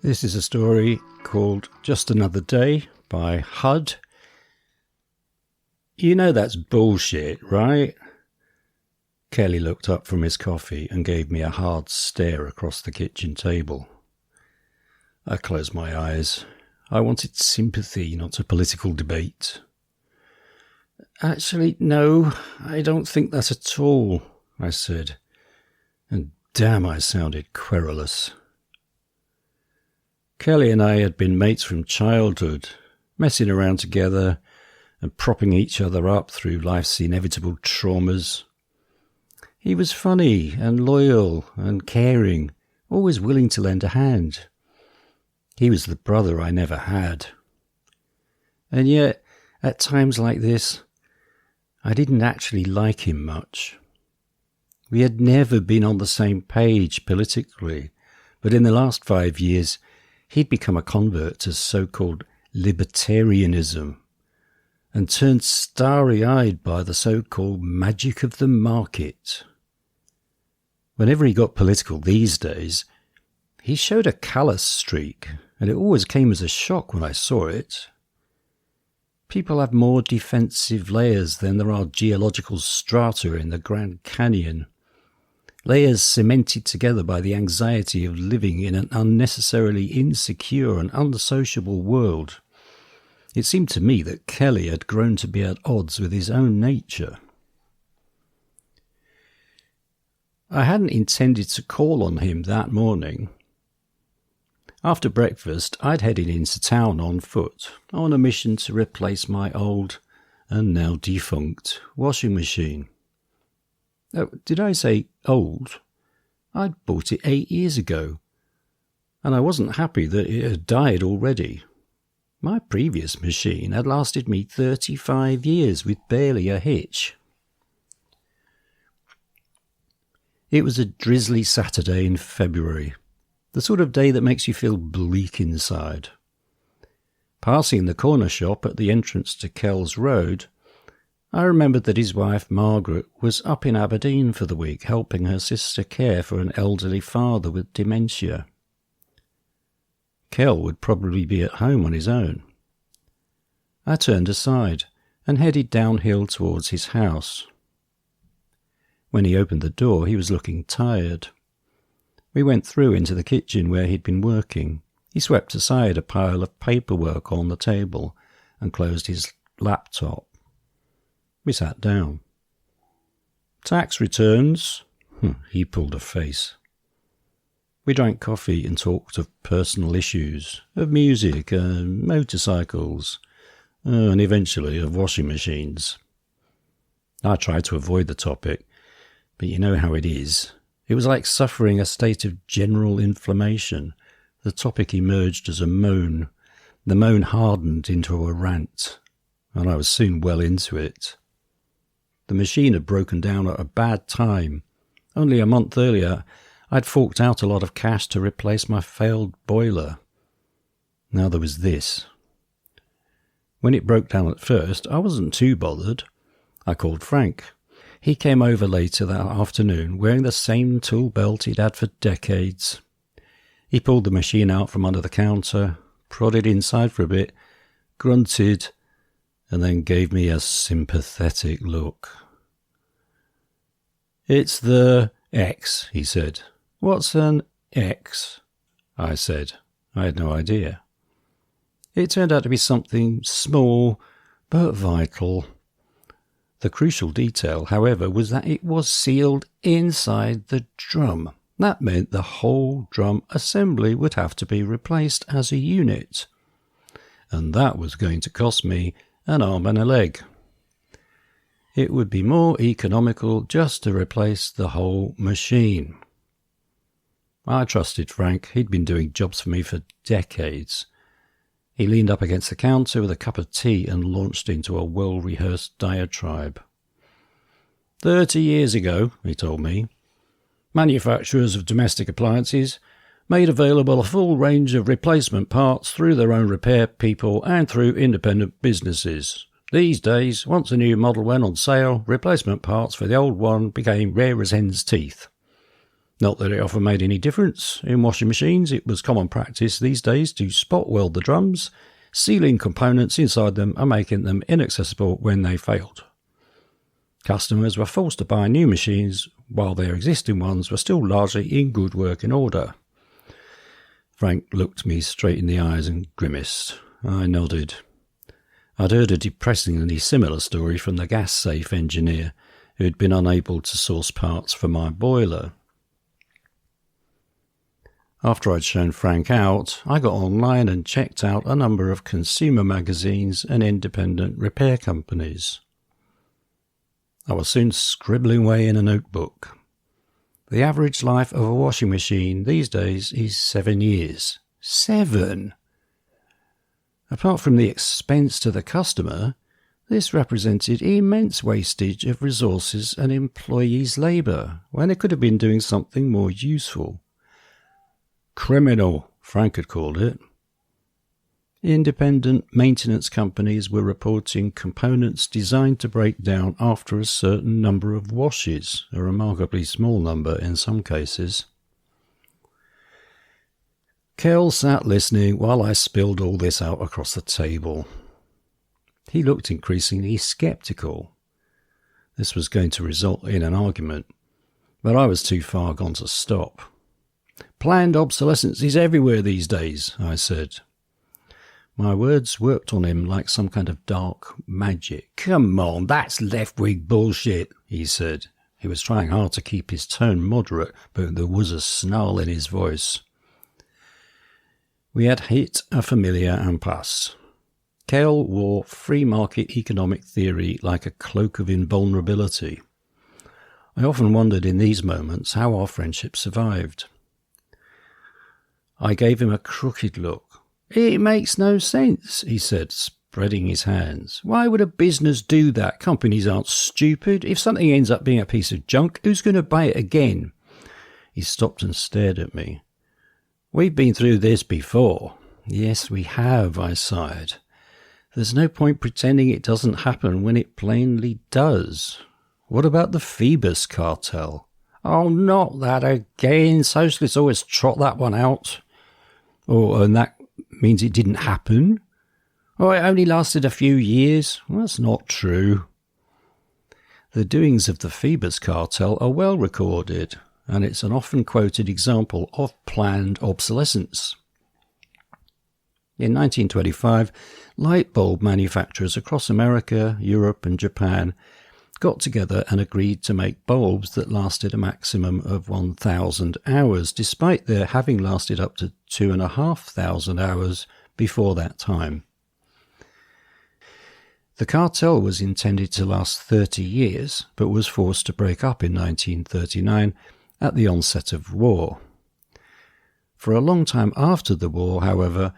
This is a story called Just Another Day by Hud. You know that's bullshit, right? Kelly looked up from his coffee and gave me a hard stare across the kitchen table. I closed my eyes. I wanted sympathy, not a political debate. Actually, no, I don't think that at all, I said. And damn, I sounded querulous. Kelly and I had been mates from childhood, messing around together and propping each other up through life's inevitable traumas. He was funny and loyal and caring, always willing to lend a hand. He was the brother I never had. And yet, at times like this, I didn't actually like him much. We had never been on the same page politically, but in the last 5 years, he'd become a convert to so-called libertarianism and turned starry-eyed by the so-called magic of the market. Whenever he got political these days, he showed a callous streak, and it always came as a shock when I saw it. People have more defensive layers than there are geological strata in the Grand Canyon. Layers cemented together by the anxiety of living in an unnecessarily insecure and unsociable world. It seemed to me that Kelly had grown to be at odds with his own nature. I hadn't intended to call on him that morning. After breakfast, I'd headed into town on foot, on a mission to replace my old, and now defunct, washing machine. Oh, did I say old? I'd bought it 8 years ago, and I wasn't happy that it had died already. My previous machine had lasted me 35 years with barely a hitch. It was a drizzly Saturday in February, the sort of day that makes you feel bleak inside. Passing the corner shop at the entrance to Kells Road, I remembered that his wife, Margaret, was up in Aberdeen for the week helping her sister care for an elderly father with dementia. Kel would probably be at home on his own. I turned aside and headed downhill towards his house. When he opened the door, he was looking tired. We went through into the kitchen where he'd been working. He swept aside a pile of paperwork on the table and closed his laptop. We sat down. Tax returns? He pulled a face. We drank coffee and talked of personal issues, of music, motorcycles, and eventually of washing machines. I tried to avoid the topic, but you know how it is. It was like suffering a state of general inflammation. The topic emerged as a moan. The moan hardened into a rant, and I was soon well into it. The machine had broken down at a bad time. Only a month earlier, I'd forked out a lot of cash to replace my failed boiler. Now there was this. When it broke down at first, I wasn't too bothered. I called Frank. He came over later that afternoon wearing the same tool belt he'd had for decades. He pulled the machine out from under the counter, prodded inside for a bit, grunted, and then gave me a sympathetic look. "It's the X," he said. "What's an X?" I said. I had no idea. It turned out to be something small but vital. The crucial detail, however, was that it was sealed inside the drum. That meant the whole drum assembly would have to be replaced as a unit. And that was going to cost me an arm and a leg. It would be more economical just to replace the whole machine. I trusted Frank. He'd been doing jobs for me for decades. He leaned up against the counter with a cup of tea and launched into a well-rehearsed diatribe. 30 years ago, he told me, manufacturers of domestic appliances made available a full range of replacement parts through their own repair people and through independent businesses. These days, once a new model went on sale, replacement parts for the old one became rare as hen's teeth. Not that it often made any difference. In washing machines, it was common practice these days to spot weld the drums, sealing components inside them and making them inaccessible when they failed. Customers were forced to buy new machines while their existing ones were still largely in good working order. Frank looked me straight in the eyes and grimaced. I nodded. I'd heard a depressingly similar story from the gas safe engineer who had been unable to source parts for my boiler. After I'd shown Frank out, I got online and checked out a number of consumer magazines and independent repair companies. I was soon scribbling away in a notebook. The average life of a washing machine these days is 7 years. 7! Apart from the expense to the customer, this represented immense wastage of resources and employees' labour, when they could have been doing something more useful. Criminal, Frank had called it. Independent maintenance companies were reporting components designed to break down after a certain number of washes, a remarkably small number in some cases. Kel sat listening while I spilled all this out across the table. He looked increasingly sceptical. This was going to result in an argument, but I was too far gone to stop. Planned obsolescence is everywhere these days, I said. My words worked on him like some kind of dark magic. Come on, that's left-wing bullshit, he said. He was trying hard to keep his tone moderate, but there was a snarl in his voice. We had hit a familiar impasse. Kel wore free market economic theory like a cloak of invulnerability. I often wondered in these moments how our friendship survived. I gave him a crooked look. It makes no sense, he said, spreading his hands. Why would a business do that? Companies aren't stupid. If something ends up being a piece of junk, who's going to buy it again? He stopped and stared at me. We've been through this before. Yes, we have, I sighed. There's no point pretending it doesn't happen when it plainly does. What about the Phoebus cartel? Oh, not that again. Socialists always trot that one out. Oh, and that means it didn't happen? Oh, it only lasted a few years? Well, that's not true. The doings of the Phoebus cartel are well recorded, and it's an often quoted example of planned obsolescence. In 1925, light bulb manufacturers across America, Europe and Japan got together and agreed to make bulbs that lasted a maximum of 1,000 hours, despite their having lasted up to 2,500 hours before that time. The cartel was intended to last 30 years, but was forced to break up in 1939 at the onset of war. For a long time after the war, however,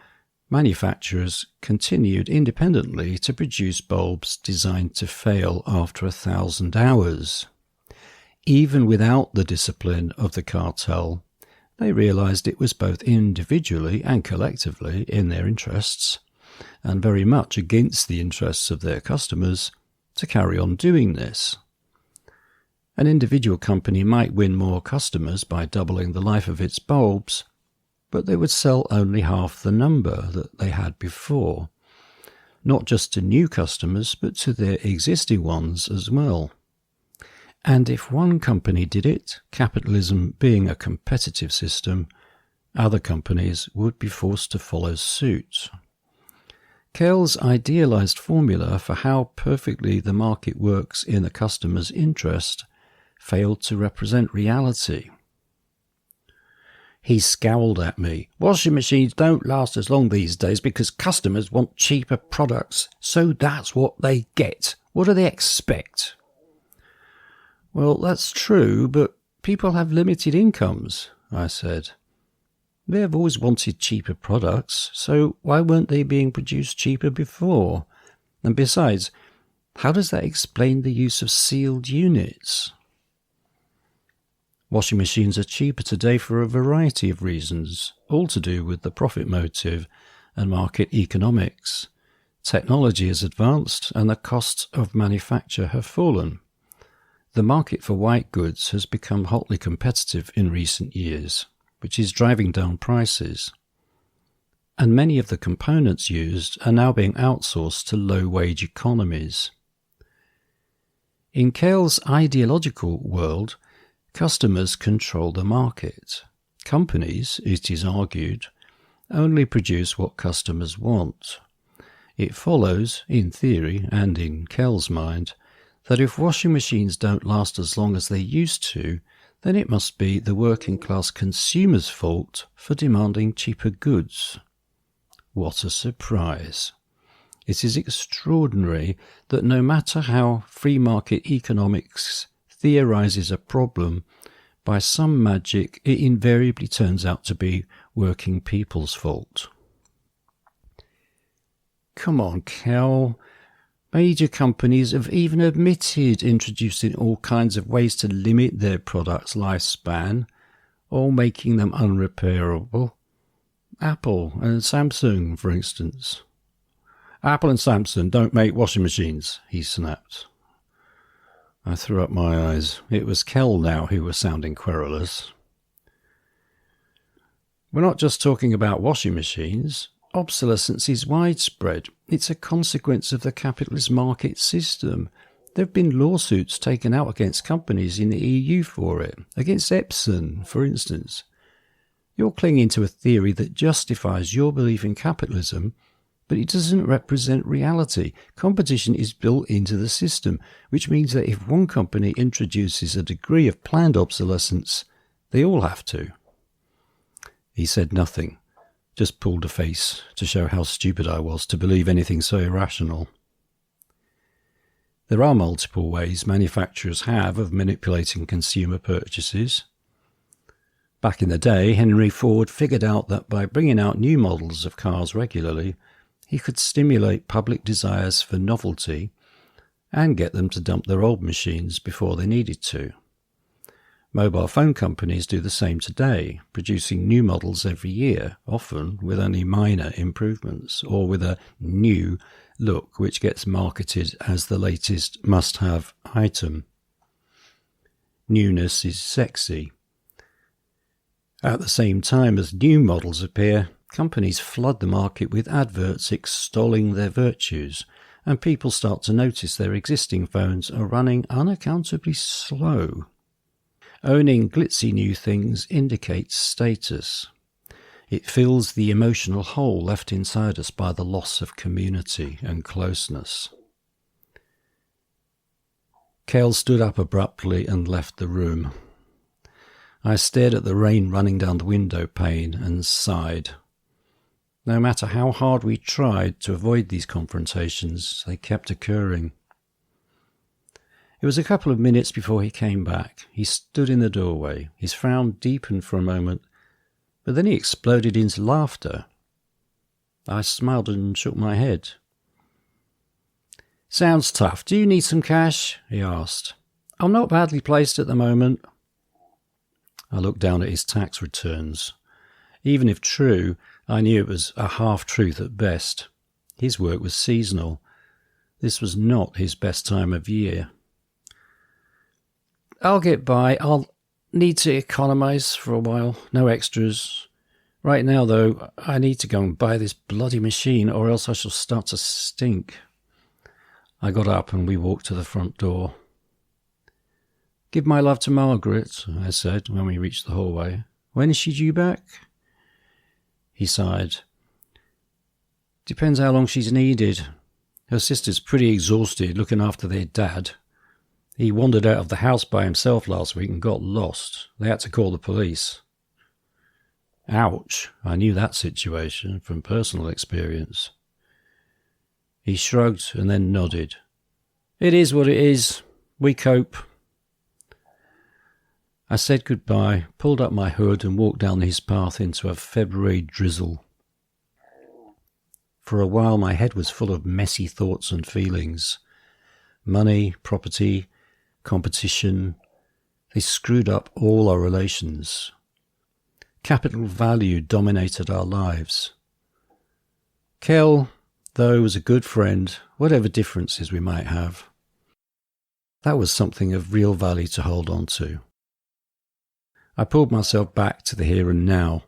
manufacturers continued independently to produce bulbs designed to fail after 1,000 hours. Even without the discipline of the cartel, they realized it was both individually and collectively in their interests, and very much against the interests of their customers, to carry on doing this. An individual company might win more customers by doubling the life of its bulbs, but they would sell only half the number that they had before, not just to new customers, but to their existing ones as well. And if one company did it, capitalism being a competitive system, other companies would be forced to follow suit. Kel's idealized formula for how perfectly the market works in the customer's interest failed to represent reality. He scowled at me. Washing machines don't last as long these days because customers want cheaper products, so that's what they get. What do they expect? Well, that's true, but people have limited incomes, I said. They have always wanted cheaper products, so why weren't they being produced cheaper before? And besides, how does that explain the use of sealed units? Washing machines are cheaper today for a variety of reasons, all to do with the profit motive and market economics. Technology has advanced and the costs of manufacture have fallen. The market for white goods has become hotly competitive in recent years, which is driving down prices. And many of the components used are now being outsourced to low-wage economies. In Cale's ideological world, customers control the market. Companies, it is argued, only produce what customers want. It follows, in theory and in Cale's mind, that if washing machines don't last as long as they used to, then it must be the working-class consumer's fault for demanding cheaper goods. What a surprise! It is extraordinary that no matter how free market economics theorizes a problem, by some magic it invariably turns out to be working people's fault. Come on, Cal. Major companies have even admitted introducing all kinds of ways to limit their products' lifespan, or making them unrepairable. Apple and Samsung, for instance. Apple and Samsung don't make washing machines, he snapped. I threw up my eyes. It was Kel now who was sounding querulous. We're not just talking about washing machines. Obsolescence is widespread. It's a consequence of the capitalist market system. There have been lawsuits taken out against companies in the EU for it, against Epson, for instance. You're clinging to a theory that justifies your belief in capitalism, but it doesn't represent reality. Competition is built into the system, which means that if one company introduces a degree of planned obsolescence, they all have to. He said nothing, just pulled a face to show how stupid I was to believe anything so irrational. There are multiple ways manufacturers have of manipulating consumer purchases. Back in the day, Henry Ford figured out that by bringing out new models of cars regularly, he could stimulate public desires for novelty and get them to dump their old machines before they needed to. Mobile phone companies do the same today, producing new models every year, often with only minor improvements, or with a new look which gets marketed as the latest must-have item. Newness is sexy. At the same time as new models appear, companies flood the market with adverts extolling their virtues, and people start to notice their existing phones are running unaccountably slow. Owning glitzy new things indicates status. It fills the emotional hole left inside us by the loss of community and closeness. Cale stood up abruptly and left the room. I stared at the rain running down the window pane and sighed. No matter how hard we tried to avoid these confrontations, they kept occurring. It was a couple of minutes before he came back. He stood in the doorway. His frown deepened for a moment, but then he exploded into laughter. I smiled and shook my head. "Sounds tough. Do you need some cash?" he asked. "I'm not badly placed at the moment." I looked down at his tax returns. Even if true, I knew it was a half-truth at best. His work was seasonal. This was not his best time of year. "I'll get by. I'll need to economize for a while. No extras. Right now, though, I need to go and buy this bloody machine, or else I shall start to stink." I got up and we walked to the front door. "Give my love to Margaret," I said when we reached the hallway. "When is she due back?" He sighed. "Depends how long she's needed. Her sister's pretty exhausted looking after their dad. He wandered out of the house by himself last week and got lost. They had to call the police." Ouch, I knew that situation from personal experience. He shrugged and then nodded. "It is what it is. We cope." I said goodbye, pulled up my hood and walked down his path into a February drizzle. For a while my head was full of messy thoughts and feelings. Money, property, competition, they screwed up all our relations. Capital value dominated our lives. Kel, though, was a good friend, whatever differences we might have. That was something of real value to hold on to. I pulled myself back to the here and now.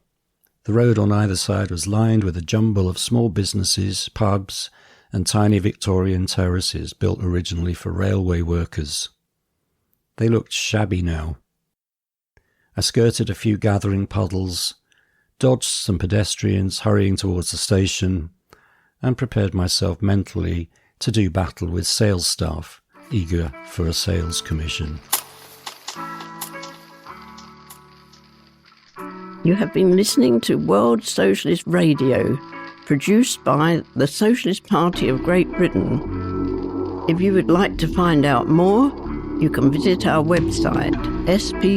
The road on either side was lined with a jumble of small businesses, pubs, and tiny Victorian terraces built originally for railway workers. They looked shabby now. I skirted a few gathering puddles, dodged some pedestrians hurrying towards the station, and prepared myself mentally to do battle with sales staff eager for a sales commission. You have been listening to World Socialist Radio, produced by the Socialist Party of Great Britain. If you would like to find out more, you can visit our website, spgb.net.